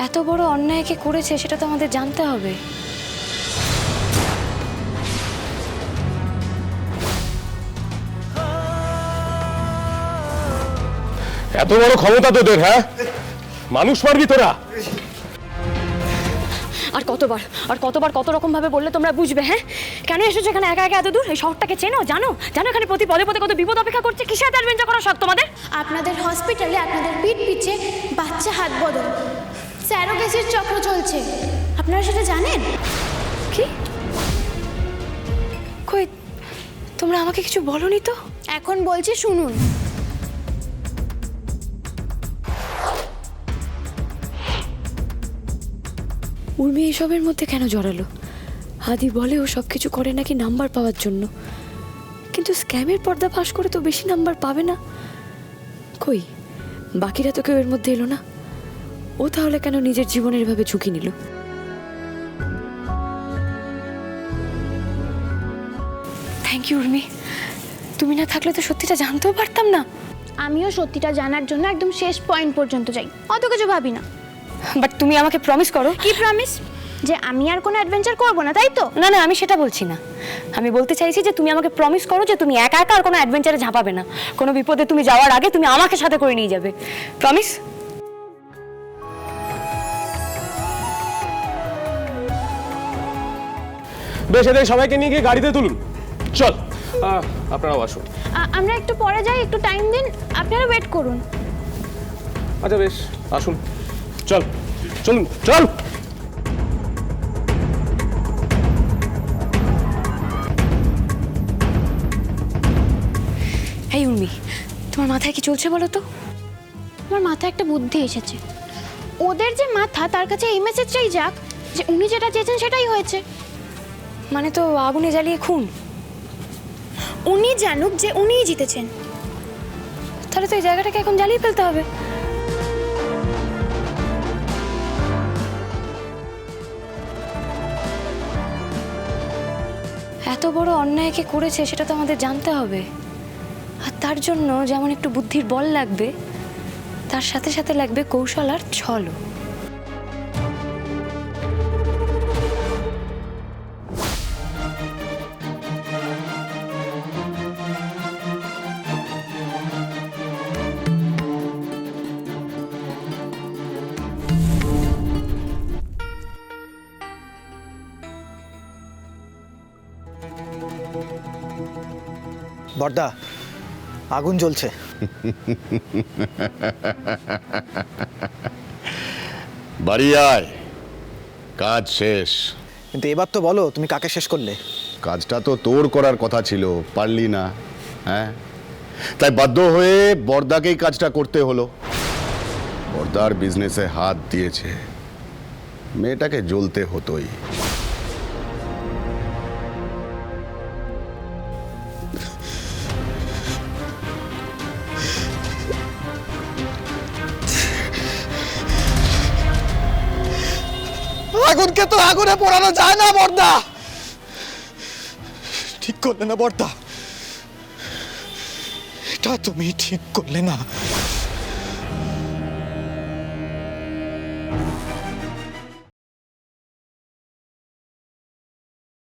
এত বড় অন্যায় কে করেছে সেটা তো আমাদের জানতে হবে। এত বড় ক্ষমতা তোদের? হ্যাঁ, মানুষ মারবি তোরা? আর কতবার কত রকম ভাবে বললে তোমরা বুঝবে? হ্যাঁ, কেন এসেছো এখানে একা একা এত দূর? এই শহরটাকে চেনো? জানো এখানে প্রতি পদে পদে কত বিপদ অপেক্ষা করছে। কিসের অ্যাডভেঞ্চার করার শখ তোমাদের? আপনাদের হসপিটালে আপনাদের পিঠ পিছে বাচ্চা হাত বদল স্যারোগেসির চক্র চলছে, আপনারা সেটা জানেন? কি? কই, তোমরা আমাকে কিছু বলনি তো? এখন বলছি শুনুন। উর্মি এসবের মধ্যে কেন জড়ালো? আদি বলে ও সব কিছু করে নাকি নাম্বার পাওয়ার জন্য, কিন্তু স্ক্যামের পর্দা ফাঁস করে তো বেশি নাম্বার পাবে না। কই, বাকিরা তো কেউ এর মধ্যে এলো না। ও তাহলে কেন নিজের জীবনের ভাবে ঝুঁকি নিল? থ্যাংক ইউ উর্মি, তুমি না থাকলে তো সত্যিটা জানতেও পারতাম না। আমিও সত্যিটা জানার জন্য একদম শেষ পয়েন্ট পর্যন্ত যাই, অত কিছু ভাবি না। বাট তুমি আমাকে প্রমিস করো। কি প্রমিস? যে আমি আর কোনো অ্যাডভেঞ্চার করব না, তাই তো? না না, আমি সেটা বলছি না। আমি বলতে চাইছি যে তুমি আমাকে প্রমিস করো যে তুমি একা একা আর কোনো অ্যাডভেঞ্চারে ঝাঁপাবে না। কোনো বিপদে তুমি যাওয়ার আগে তুমি আমাকে সাথে করে নিয়ে যাবে। প্রমিস? বেশ, এদের সবাইকে নিয়ে গিয়ে গাড়িতে তুলুন। চল, আপনারাও আসুন। আমরা একটু পরে যাই, একটু টাইম দিন, আপনারা ওয়েট করুন। আচ্ছা বেশ, আসুন। চল, চলুন, চল। এই উর্মি, তোমার মাথায় কি চলছে বলো তো? আমার মাথায় একটা বুদ্ধি এসেছে। ওদের যে মাথা, তার কাছে এই মেসেজটাই যাক যে উনি যেটা চেয়েছেন সেটাই হয়েছে। মানে তো আগুনে জ্বালিয়ে খুন? উনি জানুক যে উনিই জিতেছেন। তাহলে তো এই জায়গাটাকে এখন জ্বালিয়ে ফেলতে হবে। এত বড় অন্যায় কে করেছে সেটা তো আমাদের জানতে হবে। আর তার জন্য যেমন একটু বুদ্ধির বল লাগবে, তার সাথে সাথে লাগবে কৌশল আর ছলও। বর্দা, আগুন জ্বলছে। বাড়ি আয়, কাজ শেষ। কিন্তু এবার তো বলো তুমি কাকে শেষ করলে? কাজটা তো তোর করার কথা ছিল, পারলি না। হ্যাঁ, তাই বাধ্য হয়ে বর্দাকেই কাজটা করতে হলো। বর্দার বিজনেসে হাত দিয়েছে, মেয়েটাকে জ্বলতে হতোই। আগুনকে তো আগুনে পোড়ানো যায় না বর্দা। ঠিক করলে না বর্দা, এটা তুমি ঠিক করলে না।